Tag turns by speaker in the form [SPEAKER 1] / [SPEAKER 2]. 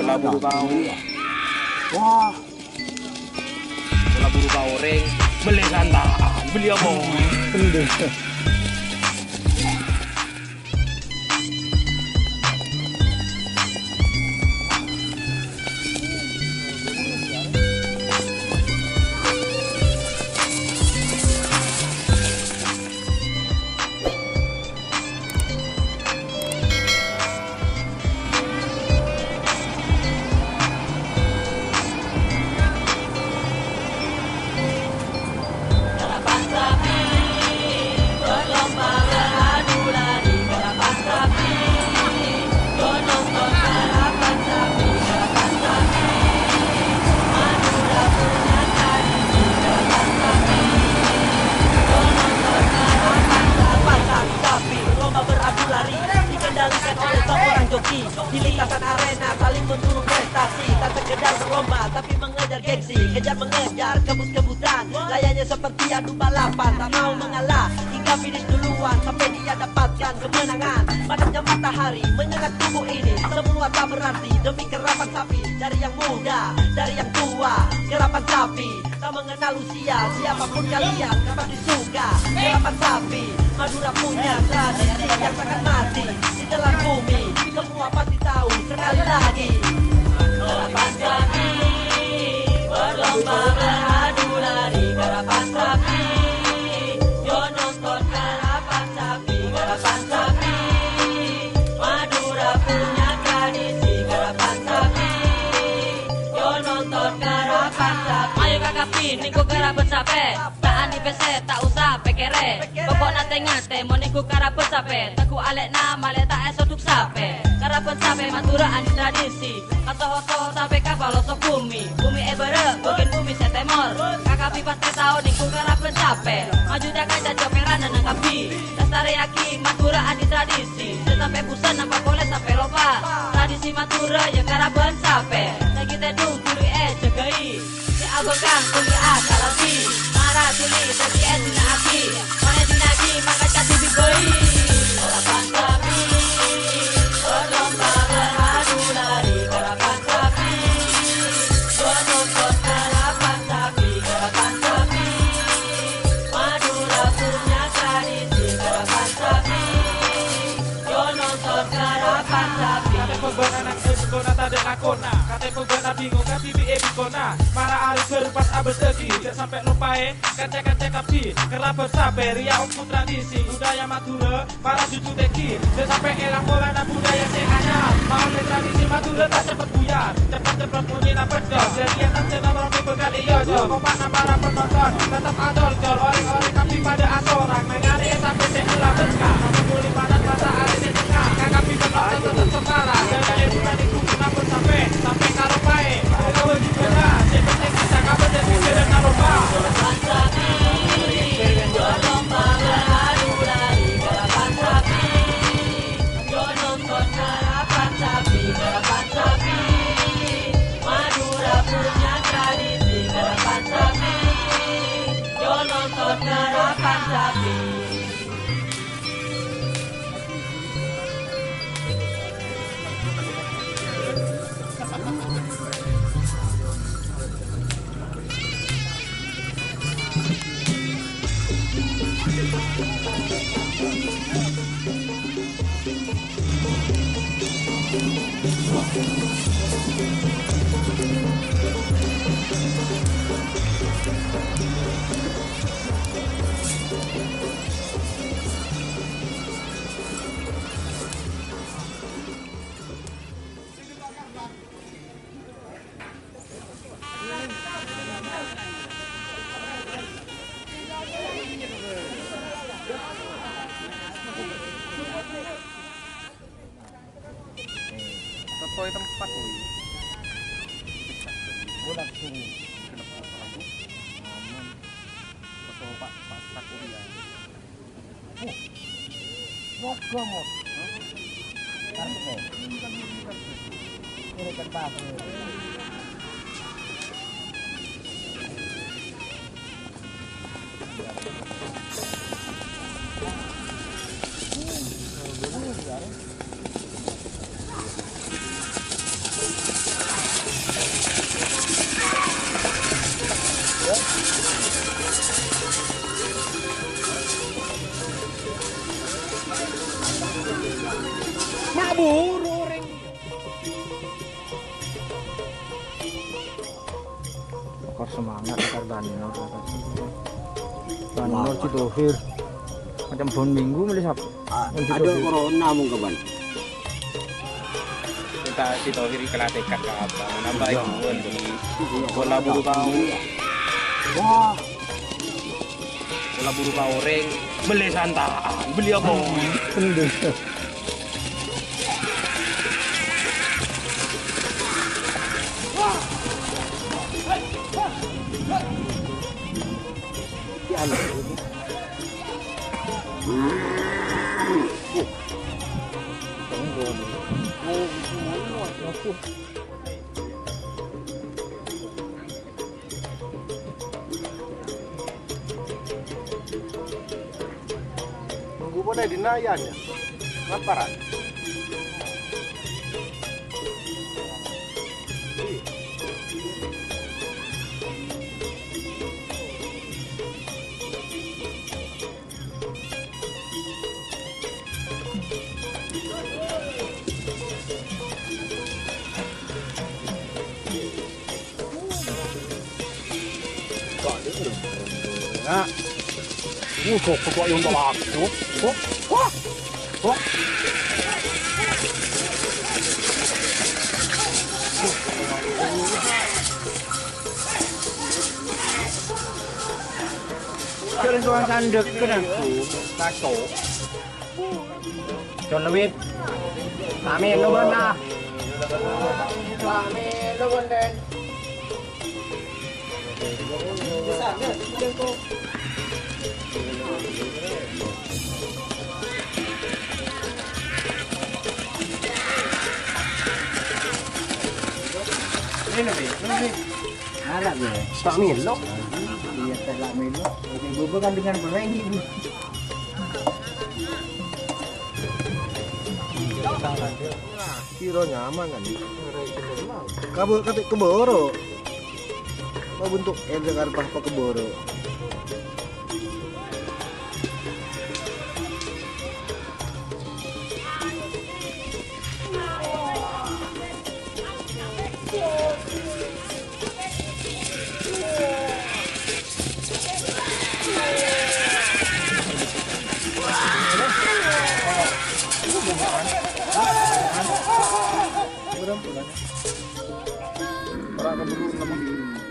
[SPEAKER 1] bola buru kau.
[SPEAKER 2] Wah,
[SPEAKER 1] Bola buru kau ring. Beli santaan, beli apa?
[SPEAKER 2] bener.
[SPEAKER 3] Di lintasan arena saling memburu prestasi, tak sekedar berlomba tapi mengejar gengsi, kejar mengejar kebut-kebutan, layaknya seperti adu balapan, tak mau mengalah hingga finish duluan sampai dia dapatkan kemenangan. Panasnya matahari menyengat tubuh ini, semua tak berarti demi kerapan sapi. Dari yang muda, dari yang tua, kerapan sapi tak mengenal usia. Siapapun kalian kapan disuka kerapan sapi. Madura punya tradisi yang takkan mati di telan bumi. Semua pasti tahu sekali lagi. Karapan sapi berlomba beradu lari. Karapan sapi, yo nonton karapan sapi. Karapan sapi, Madura punya tradisi. Karapan sapi, yo nonton karapan sapi. Ayo kakak niku karapan sapi. Tak ani pese tak usah pekere. Pokok nate ngate mau niku karapan sapi. Taku alek nama lek tak esoduk sapi. Karapan sapi Madura ani tradisi. Kasoho-soho sapi kapal osok bumi. Bumi ebere bagian bumi setemor. Kakak pipas tahun niku karapan sapi. Maju dah kaca coperan dan nangkapi. Lestari aki Madura ani tradisi. Sampai pusan apa boleh sampai lopa. Tradisi Madura ya karapan sapi. Lagi tedung turi jagai. Si abang kang tuli asalasi. Marah tuli tapi dina aki. Mana dinagi maka cati bigoi. Karapan sapi berlomba beradu lari. Karapan sapi yo nonton karapan sapi. Karapan sapi Madura punya tradisi. Karapan sapi yo nonton karapan sapi.
[SPEAKER 4] Kate pembana nang sebona tade nakona. Kate pembana bingung kapi bi ebikona. Mara ari berupas abestegi. Tidak sampai lupae kaca-kaca kapi. Kerabat sape ria umpu tradisi. Budaya Madura para cucu teki. Tidak sampai elang bola dan budaya sehatnya. Mau tradisi Madura tak cepat buyar. Cepat-cepat bunyi napet dong. Jadi yang tak cepat romi begali yojo. Kompak para penonton tetap adol jol. Ori-ori kapi pada asorang. Mengari sampai seelah berkah. Kamu boleh padat masa ari di tengah. Kakapi penonton tetap setara. Jadi bukan ikut kenapa sampai karo pae. Kau juga lah. Seperti kita kabar dan pikiran naroba.
[SPEAKER 3] Karapan sapi berlomba beradu lari. Karapan sapi yo nonton karapan sapi. Karapan sapi Madura punya tradisi. Karapan sapi yo nonton karapan sapi.
[SPEAKER 1] Sesuai tempat nih.
[SPEAKER 2] Bodak sini.
[SPEAKER 1] Betul Pak Sakuria.
[SPEAKER 2] Moga mot. Kartu. Ini kan Pak. Super semangat Kar Banur. Banur Citohir. Macam bon minggu mulai Sabtu.
[SPEAKER 5] Ada corona mong kaban.
[SPEAKER 1] Kita si Tohir ikan tekad ke apa? Nambah ibuan di bola buru bau.
[SPEAKER 2] Wah,
[SPEAKER 1] Bola buru bau orang beli santaan, beli apa?
[SPEAKER 2] kendus.
[SPEAKER 5] Nunggu mo na dinayan ya. Ngaparan.
[SPEAKER 2] Nah, kok yung balak. Keren tuang sandek kena kaco. John Lewis. Amin lo benar. Amin lo benar. Anak gue.
[SPEAKER 5] Pak Milo.
[SPEAKER 2] Iya, tak Milo. Oke, gue kan dengan pemain ini.
[SPEAKER 5] Kiro nyaman kan. Kabur kate keboro. Mau bentuk Jakarta apa keboro.
[SPEAKER 2] Orang keburu nama.